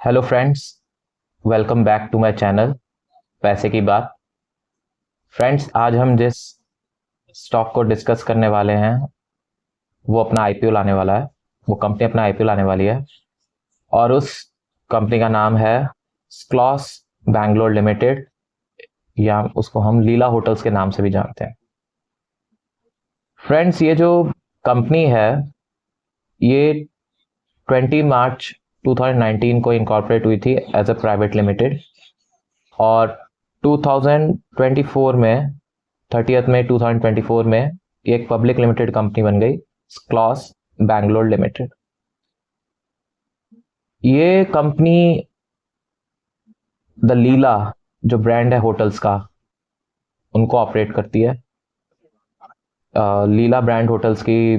Hello friends, welcome back to my channel पैसे की बात। फ्रेंड्स, आज हम जिस स्टॉक को डिस्कस करने वाले हैं वो अपना आईपीओ लाने वाला है। वो कंपनी अपना आईपीओ लाने वाली है और उस कंपनी का नाम है स्क्लॉस बैंगलोर लिमिटेड, या उसको हम लीला होटल्स के नाम से भी जानते हैं। फ्रेंड्स, ये जो कंपनी है ये 20 मार्च 2019 को इनकॉर्पोरेट हुई थी एज अ प्राइवेट लिमिटेड, और 2024 में 30 मई 2024 में ये एक पब्लिक लिमिटेड कंपनी बन गई, क्लॉस बैंगलोर लिमिटेड। ये कंपनी द लीला जो ब्रांड है होटल्स का उनको ऑपरेट करती है। लीला ब्रांड होटल्स की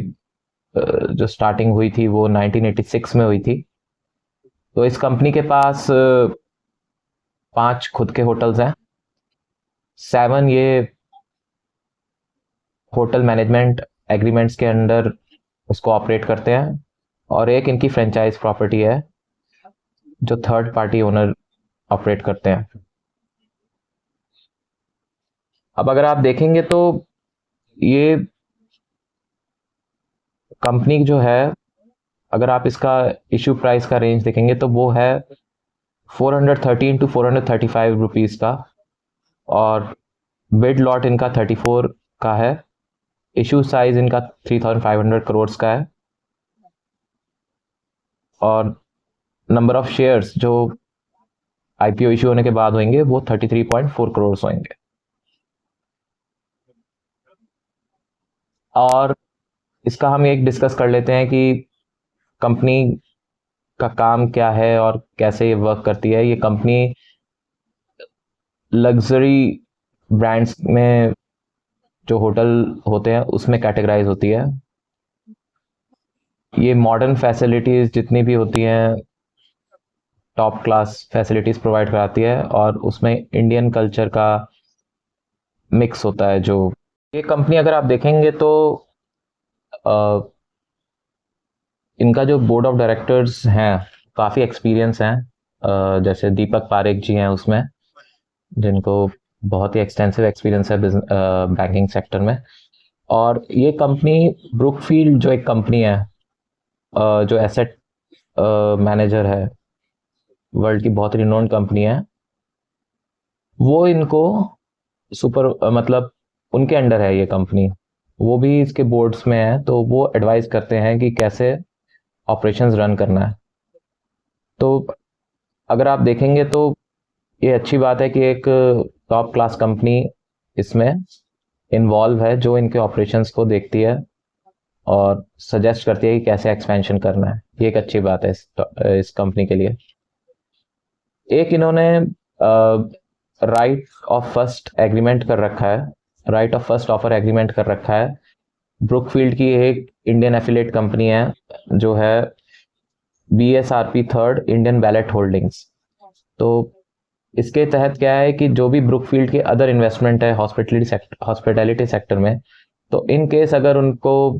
जो स्टार्टिंग हुई थी वो 1986 में हुई थी। तो इस कंपनी के पास 5 खुद के होटल्स हैं, 7 ये होटल मैनेजमेंट एग्रीमेंट्स के अंडर उसको ऑपरेट करते हैं, और एक इनकी फ्रेंचाइज प्रॉपर्टी है जो थर्ड पार्टी ओनर ऑपरेट करते हैं। अब अगर आप देखेंगे तो ये कंपनी जो है, अगर आप इसका इशू प्राइस का रेंज देखेंगे तो वो है 413 टू 435 रुपीज़ का, और बिड लॉट इनका 34 का है। इशू साइज इनका 3500 करोड़ का है, और नंबर ऑफ शेयर्स जो आईपीओ इशू होने के बाद होंगे वो 33.4 करोड़ होंगे। और इसका हम एक डिस्कस कर लेते हैं कि कंपनी का काम क्या है और कैसे ये वर्क करती है। ये कंपनी लग्जरी ब्रांड्स में जो होटल होते हैं उसमें कैटेगराइज होती है। ये मॉडर्न फैसिलिटीज़ जितनी भी होती हैं टॉप क्लास फैसिलिटीज़ प्रोवाइड कराती है, और उसमें इंडियन कल्चर का मिक्स होता है। जो ये कंपनी अगर आप देखेंगे तो आ, इनका जो बोर्ड ऑफ डायरेक्टर्स हैं काफ़ी एक्सपीरियंस हैं। जैसे दीपक पारेख जी हैं उसमें, जिनको बहुत ही एक्सटेंसिव एक्सपीरियंस है बैंकिंग सेक्टर में। और ये कंपनी ब्रुकफील्ड जो एक कंपनी है, जो एसेट मैनेजर है, वर्ल्ड की बहुत रिनोन्ड कंपनी है, वो इनको सुपर मतलब उनके अंडर है ये कंपनी। वो भी इसके बोर्ड्स में है, तो वो एडवाइस करते हैं कि कैसे ऑपरेशंस रन करना है। तो अगर आप देखेंगे तो ये अच्छी बात है कि एक टॉप क्लास कंपनी इसमें इन्वॉल्व है जो इनके ऑपरेशंस को देखती है और सजेस्ट करती है कि कैसे एक्सपेंशन करना है। ये एक अच्छी बात है इस कंपनी के लिए। एक इन्होंने राइट ऑफ फर्स्ट एग्रीमेंट कर रखा है, right of first offer agreement कर रखा है। ब्रुकफील्ड की एक इंडियन एफिलेट कंपनी है जो है BSRP third Indian ballot holdings. तो इसके तहत क्या है कि जो भी ब्रुकफील्ड के अदर इन्वेस्टमेंट है हॉस्पिटैलिटी सेक्टर में, तो इन केस अगर उनको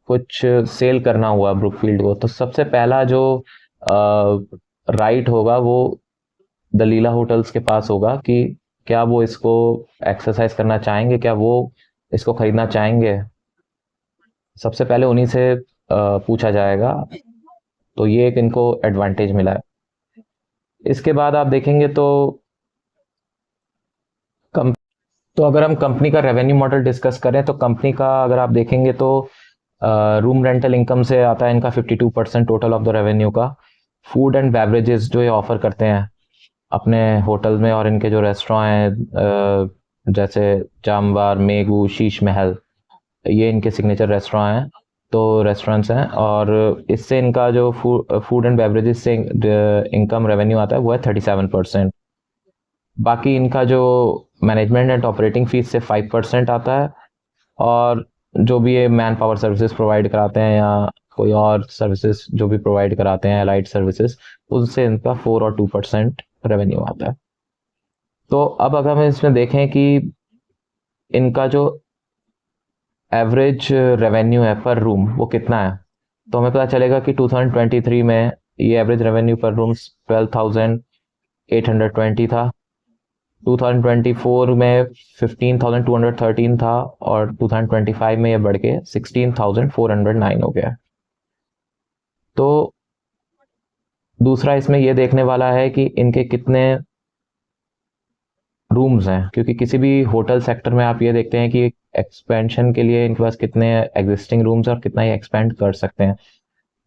कुछ सेल करना हुआ ब्रुकफील्ड को, तो सबसे पहला जो राइट होगा वो दलीला होटल्स के पास होगा कि क्या वो इसको एक्सरसाइज करना चाहेंगे, क्या वो इसको खरीदना चाहेंगे। सबसे पहले उन्हीं से पूछा जाएगा। तो ये एक इनको एडवांटेज मिला है। इसके बाद आप देखेंगे तो कम तो अगर हम कंपनी का रेवेन्यू मॉडल डिस्कस करें तो कंपनी का अगर आप देखेंगे तो रूम रेंटल इनकम से आता है इनका 52% टोटल ऑफ द रेवेन्यू का। फूड एंड बेवरेजेस जो ये ऑफर करते हैं अपने होटल में, और इनके जो रेस्टोरेंट हैं जैसे जामवार, मेगू, शीश महल, ये इनके सिग्नेचर रेस्टोरेंट हैं, तो रेस्टोरेंट्स हैं। और इससे इनका जो फूड एंड बेवरेजेस से इनकम रेवेन्यू आता है वो है 37%। बाकी इनका जो मैनेजमेंट एंड ऑपरेटिंग फीस से 5% आता है, और जो भी ये मैन पावर सर्विसेज प्रोवाइड कराते हैं या कोई और सर्विसेज जो भी प्रोवाइड कराते हैं अलाइड सर्विसेज, उससे इनका 4 और 2% रेवेन्यू आता है। तो अब अगर हम इसमें देखें कि इनका जो एवरेज रेवेन्यू है पर रूम वो कितना है, तो हमें पता चलेगा कि 2023 में ये एवरेज रेवेन्यू पर रूम्स 12,820 था। 2024 में 15,213 था और 2025 में ये बढ़ के 16,409 हो गया। तो दूसरा इसमें ये देखने वाला है कि इनके कितने रूम्स हैं, क्योंकि किसी भी होटल सेक्टर में आप ये देखते हैं कि एक्सपेंशन के लिए इनके पास कितने एग्जिस्टिंग रूम्स हैं और कितना ये एक्सपेंड कर सकते हैं।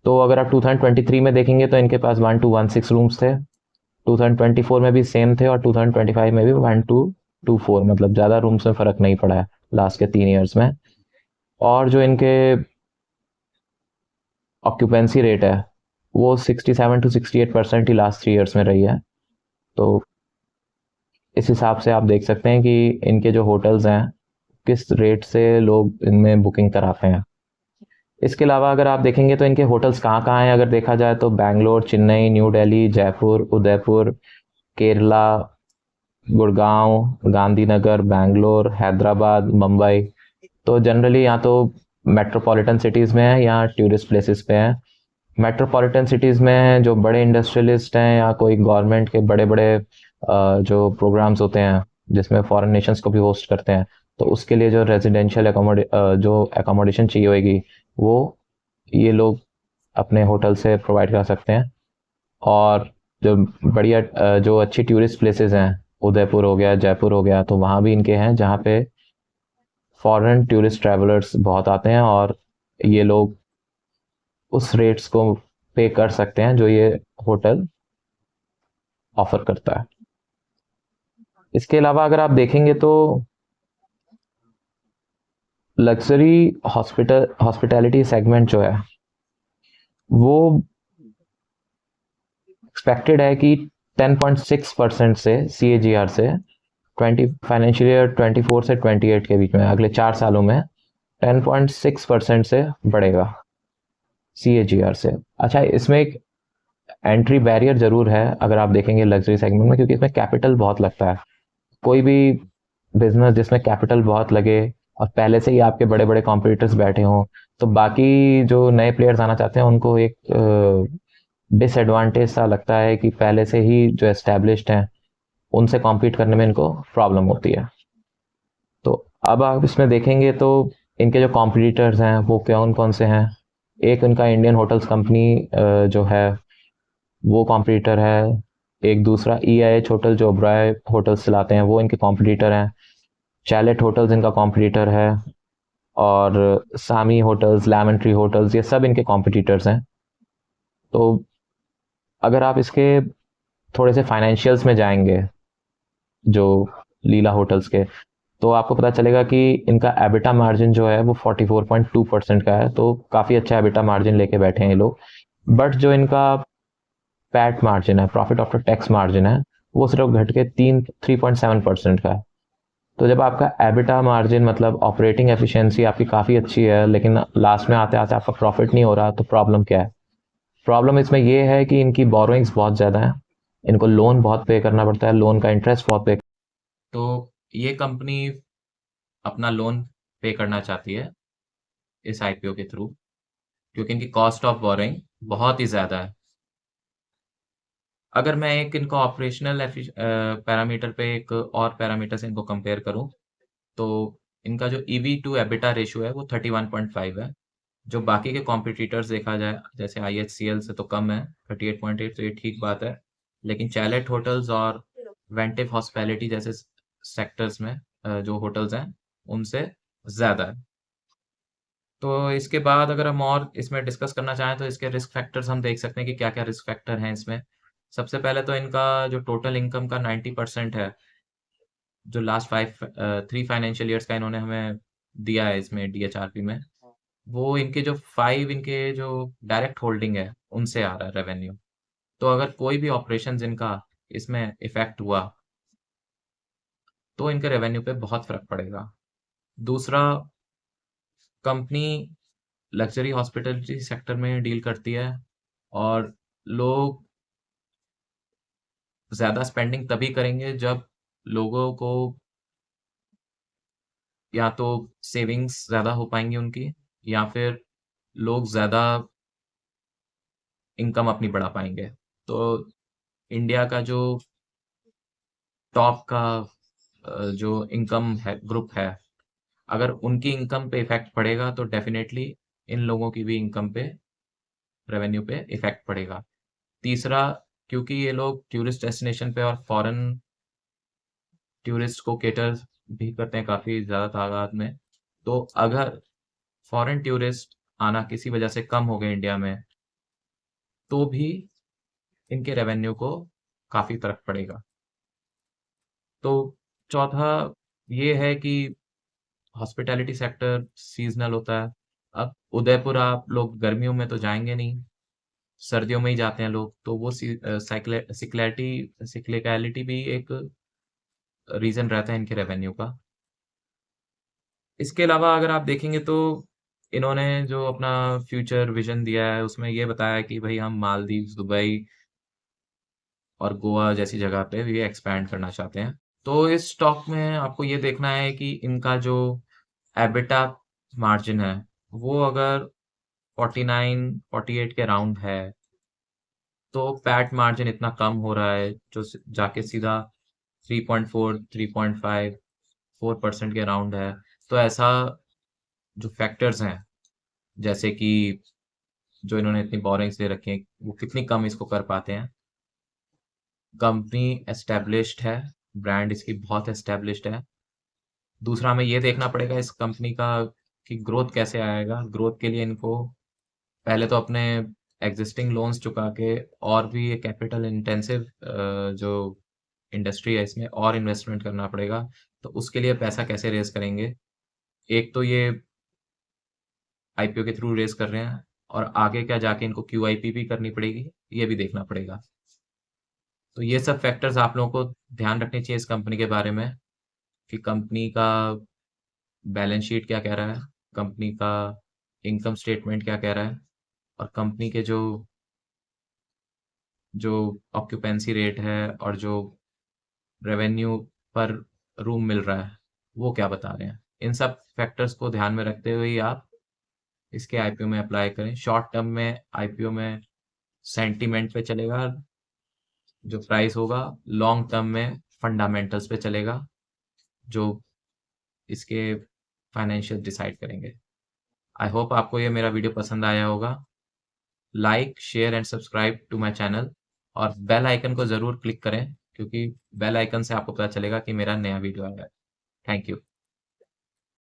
तो अगर आप 2023 में देखेंगे तो इनके पास 1216 रूम्स थे, 2024 में भी सेम थे और 2025 में भी 1224, मतलब ज़्यादा रूम्स में फ़र्क नहीं पड़ा है लास्ट के 3 ईयर्स में। और जो इनके ऑक्यूपेंसी रेट है वो 67 to 68% ही लास्ट 3 ईयर्स में रही है। तो इस हिसाब से आप देख सकते हैं कि इनके जो होटल्स हैं किस रेट से लोग इनमें बुकिंग कराते हैं। इसके अलावा अगर आप देखेंगे तो इनके होटल्स कहाँ कहाँ हैं, अगर देखा जाए तो बैंगलोर, चेन्नई, न्यू दिल्ली, जयपुर, उदयपुर, केरला, गुड़गांव, गांधीनगर, बैंगलोर, हैदराबाद, मुंबई। तो जनरली यहाँ तो मेट्रोपॉलिटन सिटीज़ में है या टूरिस्ट प्लेसेस पे हैं। मेट्रोपॉलिटन सिटीज़ में जो बड़े इंडस्ट्रियलिस्ट हैं या कोई गवर्नमेंट के बड़े बड़े जो प्रोग्राम्स होते हैं जिसमें फॉरेन नेशंस को भी होस्ट करते हैं, तो उसके लिए जो रेजिडेंशियल जो एकोमोडेशन चाहिए होगी वो ये लोग अपने होटल से प्रोवाइड कर सकते हैं। और जो बढ़िया जो अच्छी टूरिस्ट प्लेसेस हैं, उदयपुर हो गया, जयपुर हो गया, तो वहाँ भी इनके हैं जहाँ पे फॉरेन टूरिस्ट ट्रैवलर्स बहुत आते हैं और ये लोग उस रेट्स को पे कर सकते हैं जो ये होटल ऑफर करता है। इसके अलावा अगर आप देखेंगे तो लग्जरी हॉस्पिटैलिटी सेगमेंट जो है वो एक्सपेक्टेड है कि 10.6% से CAGR से 20 फाइनेंशियल ईयर 24 से 28 के बीच में अगले 4 सालों में 10.6% से बढ़ेगा CAGR से। अच्छा, इसमें एक एंट्री बैरियर जरूर है अगर आप देखेंगे लग्जरी सेगमेंट में, क्योंकि इसमें कैपिटल बहुत लगता है। कोई भी बिजनेस जिसमें कैपिटल बहुत लगे और पहले से ही आपके बड़े बड़े कॉम्पिटिटर्स बैठे हों, तो बाकी जो नए प्लेयर्स आना चाहते हैं उनको एक डिसएडवांटेज सा लगता है कि पहले से ही जो एस्टेब्लिश्ड हैं उनसे कॉम्पीट करने में इनको प्रॉब्लम होती है। तो अब आप इसमें देखेंगे तो इनके जो कॉम्पिटिटर्स हैं वो कौन कौन से हैं। एक इनका इंडियन होटल्स कंपनी जो है वो कॉम्पिटिटर है। एक दूसरा EIH होटल जो ओबराय होटल्स चलाते हैं वो इनके कॉम्पिटिटर हैं। चैलेट होटल्स इनका कॉम्पिटिटर है। और सामी होटल्स, लेमन ट्री होटल्स, ये सब इनके कॉम्पिटिटर्स हैं। तो अगर आप इसके थोड़े से फाइनेंशियल्स में जाएंगे जो लीला होटल्स के, तो आपको पता चलेगा कि इनका एबिटा मार्जिन जो है वो 44.2% का है, तो काफ़ी अच्छा एबिटा मार्जिन लेके बैठे हैं ये लोग। बट जो इनका पैट मार्जिन है, प्रॉफिट आफ्टर टैक्स मार्जिन है, वो सिर्फ घट के 3.7% का है। तो जब आपका एबिटा मार्जिन मतलब ऑपरेटिंग एफिशिएंसी आपकी काफ़ी अच्छी है लेकिन लास्ट में आते आते आपका प्रॉफिट नहीं हो रहा, तो प्रॉब्लम क्या है? प्रॉब्लम इसमें ये है कि इनकी बोरोइंग्स बहुत ज़्यादा है, इनको लोन बहुत पे करना पड़ता है, लोन का इंटरेस्ट बहुत पे। तो ये कंपनी अपना लोन पे करना चाहती है इस IPO के थ्रू, क्योंकि इनकी कॉस्ट ऑफ बोरोइंग बहुत ही ज़्यादा है। अगर मैं एक इनका ऑपरेशनल पैरामीटर पे एक और पैरामीटर से इनको कंपेयर करूं, तो इनका जो EV/EBITDA रेशियो है वो 31.5 है। जो बाकी के कॉम्पिटिटर्स देखा जाए जैसे IHCL से तो कम है, 38.8, तो ये ठीक बात है। लेकिन चैलेट होटल्स और वेंटिव हॉस्पिटैलिटी जैसे सेक्टर्स में जो होटल्स हैं उनसे ज़्यादा है। तो इसके बाद अगर हम और इसमें डिस्कस करना चाहें तो इसके रिस्क फैक्टर्स हम देख सकते हैं कि क्या क्या रिस्क फैक्टर हैं इसमें। सबसे पहले तो इनका जो टोटल इनकम का 90% है, जो लास्ट 3 फाइनेंशियल ईयर्स का इन्होंने हमें दिया है इसमें DHRP में, वो इनके जो 5 इनके जो डायरेक्ट होल्डिंग है उनसे आ रहा है रेवेन्यू। तो अगर कोई भी ऑपरेशंस इनका इसमें इफेक्ट हुआ तो इनके रेवेन्यू पे बहुत फर्क पड़ेगा। दूसरा, कंपनी लग्जरी हॉस्पिटलिटी सेक्टर में डील करती है और लोग ज़्यादा स्पेंडिंग तभी करेंगे जब लोगों को या तो सेविंग्स ज़्यादा हो पाएंगी उनकी, या फिर लोग ज़्यादा इनकम अपनी बढ़ा पाएंगे। तो इंडिया का जो टॉप का जो इनकम है ग्रुप है, अगर उनकी इनकम पे इफेक्ट पड़ेगा तो डेफिनेटली इन लोगों की भी इनकम पे, रेवेन्यू पे इफेक्ट पड़ेगा। तीसरा, क्योंकि ये लोग टूरिस्ट डेस्टिनेशन पे और फॉरेन टूरिस्ट को केटर भी करते हैं काफ़ी ज़्यादा तादाद में, तो अगर फॉरेन टूरिस्ट आना किसी वजह से कम हो गए इंडिया में, तो भी इनके रेवेन्यू को काफ़ी फर्क पड़ेगा। तो चौथा ये है कि हॉस्पिटैलिटी सेक्टर सीजनल होता है। अब उदयपुर आप लोग गर्मियों में तो जाएंगे नहीं, सर्दियों में ही जाते हैं लोग, तो वो सिक्लिकलिटी भी एक रीजन रहता है इनके रेवेन्यू का। इसके अलावा अगर आप देखेंगे तो इन्होंने जो अपना फ्यूचर विजन दिया है उसमें ये बताया है कि भाई हम मालदीव, दुबई और गोवा जैसी जगह पे ये एक्सपैंड करना चाहते हैं। तो इस स्टॉक में आपको ये देखना है कि इनका जो एबिटा मार्जिन है वो अगर 49-48 के राउंड है, तो पैट मार्जिन इतना कम हो रहा है जो जाके सीधा 3.4 3.5 4% के राउंड है। तो ऐसा जो फैक्टर्स हैं, जैसे कि जो इन्होंने इतनी बोरिंग्स दे रखी हैं, वो कितनी कम इसको कर पाते हैं। कंपनी एस्टेब्लिश्ड है, ब्रांड इसकी बहुत एस्टेब्लिश्ड है। दूसरा हमें ये देखना पड़ेगा इस कंपनी का कि ग्रोथ कैसे आएगा। ग्रोथ के लिए इनको पहले तो अपने एग्जिस्टिंग लोन्स चुका के और भी ये कैपिटल इंटेंसिव जो इंडस्ट्री है इसमें और इन्वेस्टमेंट करना पड़ेगा। तो उसके लिए पैसा कैसे रेज करेंगे? एक तो ये आईपीओ के थ्रू रेज कर रहे हैं, और आगे क्या जाके इनको क्यूआईपी भी करनी पड़ेगी, ये भी देखना पड़ेगा। तो ये सब फैक्टर्स आप लोगों को ध्यान रखने चाहिए इस कंपनी के बारे में, कि कंपनी का बैलेंस शीट क्या कह रहा है, कंपनी का इनकम स्टेटमेंट क्या कह रहा है, और कंपनी के जो ऑक्यूपेंसी रेट है और जो रेवेन्यू पर रूम मिल रहा है वो क्या बता रहे हैं। इन सब फैक्टर्स को ध्यान में रखते हुए ही आप इसके आईपीओ में अप्लाई करें। शॉर्ट टर्म में आईपीओ में सेंटीमेंट पे चलेगा जो प्राइस होगा, लॉन्ग टर्म में फंडामेंटल्स पे चलेगा जो इसके फाइनेंशियल डिसाइड करेंगे। आई होप आपको ये मेरा वीडियो पसंद आया होगा। Like, share and subscribe to my channel, और बेल आइकन को ज़रूर क्लिक करें, क्योंकि बेल आइकन से आपको पता चलेगा कि मेरा नया वीडियो आया है। Thank you.